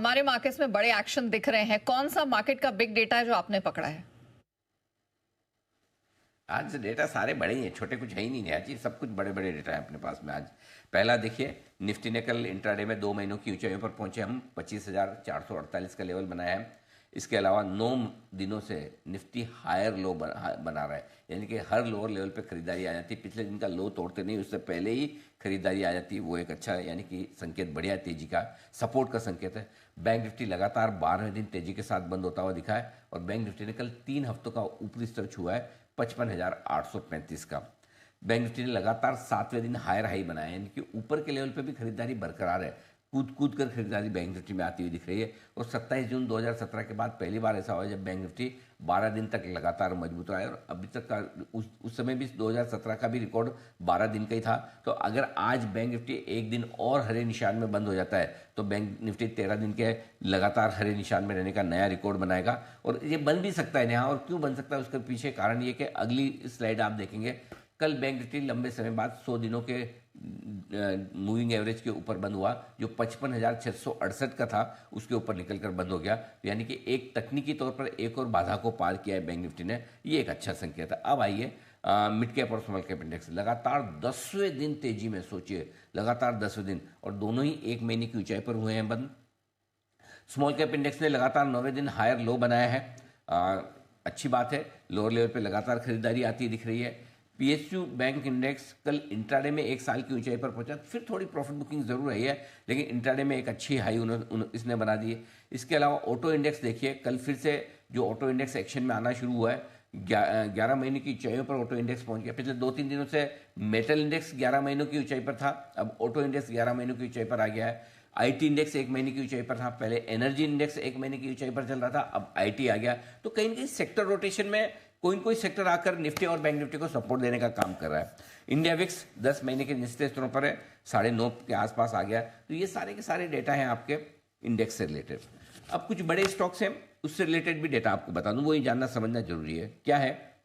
हमारे मार्केट्स में बड़े एक्शन दिख रहे हैं, कौन सा मार्केट का बिग डेटा है जो आपने पकड़ा है? आज डेटा सारे बड़े ही हैं, छोटे कुछ है ही नहीं। आज सब कुछ बड़े बड़े डेटा है अपने पास में। आज पहला देखिए, निफ्टी ने कल इंट्राडे में 2 महीनों की ऊंचाइयों पर पहुंचे। हम 25,448 का लेवल बनाया है। इसके अलावा 9 दिनों से निफ्टी हायर लो बना रहा है, यानी कि हर लोअर लेवल पे खरीदारी आ जाती है। पिछले दिन का लो तोड़ते नहीं, उससे पहले ही खरीदारी आ जाती है। वो एक अच्छा, यानी कि संकेत बढ़िया तेजी का, सपोर्ट का संकेत है। बैंक निफ्टी लगातार 12वें दिन तेजी के साथ बंद होता हुआ दिखा है और बैंक निफ्टी ने कल 3 हफ्तों का ऊपरी स्तर छुआ है 55,835 का। बैंक निफ्टी ने लगातार 7वें दिन हायर हाई बनाया है, यानी कि ऊपर के लेवल पे भी खरीदारी बरकरार है। कूद कूद कर खरीदारी बैंक निफ्टी में आती हुई दिख रही है। और 27 जून 2017 के बाद पहली बार ऐसा हुआ जब बैंक निफ्टी 12 दिन तक लगातार मजबूत रहा है। और अभी तक का उस समय भी 2017 का भी रिकॉर्ड 12 दिन का ही था। तो अगर आज बैंक निफ्टी एक दिन और हरे निशान में बंद हो जाता है तो बैंक निफ्टी 13 दिन के लगातार हरे निशान में रहने का नया रिकॉर्ड बनाएगा। और ये बन भी सकता है यहाँ। और क्यों बन सकता है उसके पीछे कारण ये कि अगली स्लाइड आप देखेंगे, कल बैंक निफ्टी लंबे समय बाद 100 दिनों के मूविंग एवरेज के ऊपर बंद हुआ, जो 55,668 का था उसके ऊपर निकलकर बंद हो गया। यानी कि एक तकनीकी तौर पर एक और बाधा को पार किया है बैंक निफ्टी ने। ये एक अच्छा संकेत है। अब आइए मिड कैप और स्मॉल कैप इंडेक्स लगातार 10वें दिन तेजी में, सोचिए लगातार 10वें दिन, और दोनों ही 1 महीने की ऊंचाई पर हुए हैं बंद। स्मॉल कैप इंडेक्स ने लगातार 9वें दिन हायर लो बनाया है। अच्छी बात है, लोअर लेवल पे लगातार खरीदारी आती दिख रही है। पीएसयू बैंक इंडेक्स कल इंट्राडे में 1 साल की ऊंचाई पर पहुंचा। फिर थोड़ी प्रॉफिट बुकिंग जरूर रही है, लेकिन इंट्राडे में एक अच्छी हाई इसने बना दी है। इसके अलावा ऑटो इंडेक्स देखिए, कल फिर से जो ऑटो इंडेक्स एक्शन में आना शुरू हुआ है। 11 महीने की ऊंचाइयों पर ऑटो इंडेक्स पहुंच गया। पिछले 2-3 दिनों से मेटल इंडेक्स 11 महीनों की ऊंचाई पर था, अब ऑटो इंडेक्स 11 महीनों की ऊंचाई पर आ गया है। आईटी इंडेक्स 1 महीने की ऊंचाई पर था, पहले एनर्जी इंडेक्स 1 महीने की ऊंचाई पर चल रहा था, अब आईटी आ गया। तो कहीं ना कहीं सेक्टर रोटेशन में कोई न कोई सेक्टर आकर निफ्टी और बैंक निफ्टी को सपोर्ट देने का काम कर रहा है। इंडिया विक्स 10 महीने के निचले स्तरों पर है, 9.5 के आसपास आ गया। तो ये सारे के सारे डेटा हैं आपके इंडेक्स से रिलेटेड। अब कुछ बड़े स्टॉक्स हैं, उससे रिलेटेड भी डेटा आपको बता दूं, वो ये जानना समझना जरूरी है। क्या है?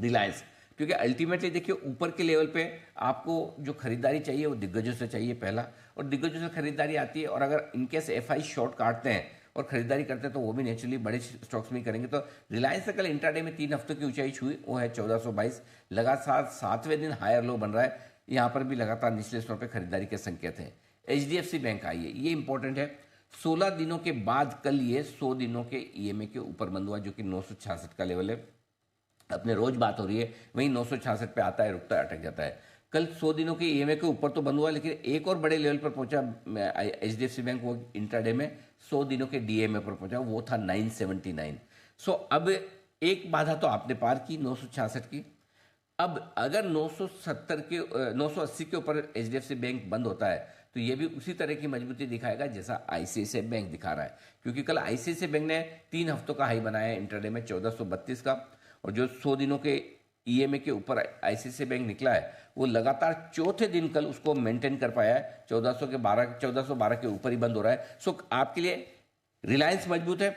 रिलायंस। क्योंकि अल्टीमेटली देखिए, ऊपर के लेवल पे आपको जो खरीदारी चाहिए वो दिग्गजों से चाहिए पहला, और दिग्गजों से खरीदारी आती है। और अगर इनकेस एफआई शॉर्ट काटते हैं और खरीदारी करते हैं तो वो भी नेचुरली बड़े स्टॉक्स में ही करेंगे। तो रिलायंस से कल इंट्राडे में 3 हफ्तों की ऊंचाई छुई, वो है 1422। लगातार 7वें दिन हायर लो बन रहा है। यहाँ पर भी लगातार निचले स्तरों पर खरीदारी के संकेत हैं। एचडीएफसी बैंक आई है, ये इंपॉर्टेंट है। 16 दिनों के बाद कल ये 100 दिनों के ईएमए के ऊपर बंद हुआ, जो कि 966 का लेवल है। अपने रोज बात हो रही है, वहीं 966 पे आता है, रुकता है, अटक जाता है। कल 100 दिनों के ईएमए के ऊपर तो बंद हुआ, लेकिन एक और बड़े लेवल पर पहुंचा एचडीएफसी बैंक, वो इंट्राडे में 100 दिनों के डीएमए पर पहुंचा, वो था 979। सो अब एक बाधा तो आपने पार की 966 की। अब अगर 980 के ऊपर एचडीएफसी बैंक बंद होता है तो ये भी उसी तरह की मजबूती दिखाएगा जैसा आईसीआईसीआई बैंक दिखा रहा है। क्योंकि कल आईसीआईसीआई बैंक ने 3 हफ्तों का हाई बनाया है इंट्राडे में 1432 का, और जो 100 दिनों के ईएमए के ऊपर आईसीआईसीआई बैंक निकला है वो लगातार चौथे दिन कल उसको मेंटेन कर पाया है। 1412 के ऊपर ही बंद हो रहा है। सो आपके लिए रिलायंस मजबूत है,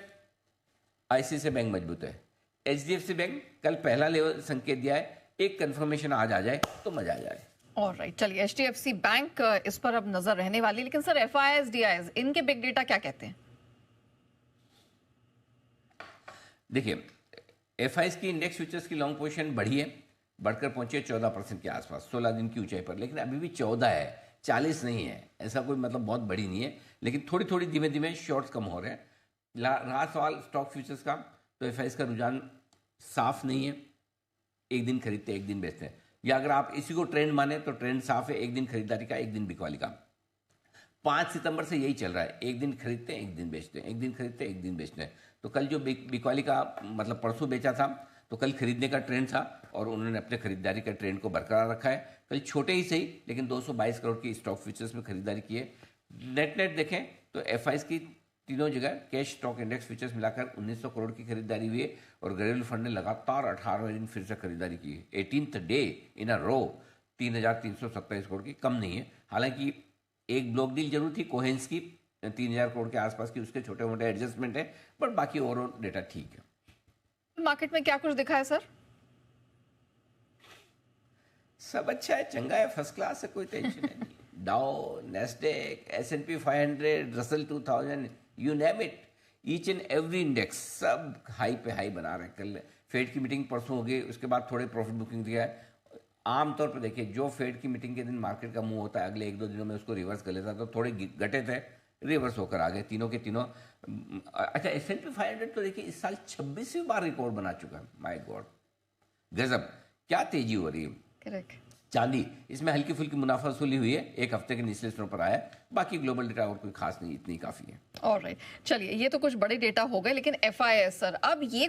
आईसीआईसीआई बैंक मजबूत है। एचडीएफसी बैंक कल पहला लेवल संकेत दिया है, एक कंफर्मेशन आज आ जाए तो मजा आ जाए। ऑलराइट, चलिए एचडीएफसी बैंक इस पर अब नजर रहने वाली। लेकिन सर, एफआईआईज डीआईज इनके बिग डेटा क्या कहते हैं? देखिए, एफआईआईज की इंडेक्स फ्यूचर्स की लॉन्ग पोजीशन बढ़ी है, बढ़कर पहुंची है 14% के आसपास 16 दिन की ऊंचाई पर। लेकिन अभी भी 14 है, 40 नहीं है। ऐसा कोई मतलब बहुत बड़ी नहीं है, लेकिन थोड़ी थोड़ी धीमे धीमे शॉर्ट्स कम हो रहे हैं। रहा सवाल स्टॉक फ्यूचर्स का, तो एफआईआईज का रुझान साफ नहीं है। एक दिन खरीदते एक दिन बेचते हैं, या अगर आप इसी को ट्रेंड माने तो ट्रेंड साफ है, एक दिन खरीदारी का एक दिन बिकवाली का। 5 सितंबर से यही चल रहा है, एक दिन खरीदते हैं एक दिन बेचते हैं, एक दिन खरीदते हैं एक दिन बेचते हैं। तो कल जो बिकवाली का मतलब परसों बेचा था, तो कल खरीदने का ट्रेंड था और उन्होंने अपने खरीदारी का ट्रेंड को बरकरार रखा है। कल छोटे ही सही, लेकिन 222 करोड़ की स्टॉक फ्यूचर्स में खरीदारी की है। नेट देखें तो एफआईआईज की तीनों जगह कैश स्टॉक इंडेक्स फ्यूचर्स मिलाकर 1900 करोड़ की खरीदारी हुई है। और घरेलू फंड ने लगातार 18वें दिन फिर से खरीदारी की है, 18th डे इन अ रो, 3327 करोड़ की, कम नहीं है। हालांकि एक ब्लॉक डील जरूर थी कोहेंस की 3000 करोड़ के आसपास की, उसके छोटे मोटे एडजस्टमेंट है, बट बाकी ओवरऑल डेटा ठीक है। मार्केट में क्या कुछ दिखा है सर? सब अच्छा है, चंगा है, फर्स्ट क्लास है, कोई टेंशन नहीं। डाउ, Nasdaq, S&P 500, Russell 2000 you name it, each and every index सब हाई पे हाई बना रहे हैं। कल फेड की मीटिंग परसों हो गई, उसके बाद थोड़े प्रॉफिट बुकिंग दिया है। आमतौर पर देखिए, जो फेड की मीटिंग के दिन मार्केट का मुंह होता है, अगले 1-2 दिनों में उसको रिवर्स कर लेता है, तो थोड़े घटे थे, रिवर्स होकर आ गए तीनों के तीनों। अच्छा, S&P 500 तो देखिए इस साल 26वीं बार रिकॉर्ड बना चुका है। माय गॉड, गजब, क्या तेजी हो रही है। करेक्ट। चांदी, इसमें हल्की फुल्की मुनाफा वसूली हुई है, एक हफ्ते के निचले स्तरों पर आया। बाकी ग्लोबल डेटा और कोई खास नहीं, इतनी काफी है। ऑलराइट, चलिए ये तो कुछ बड़े डेटा हो गए, लेकिन FIS सर, अब ये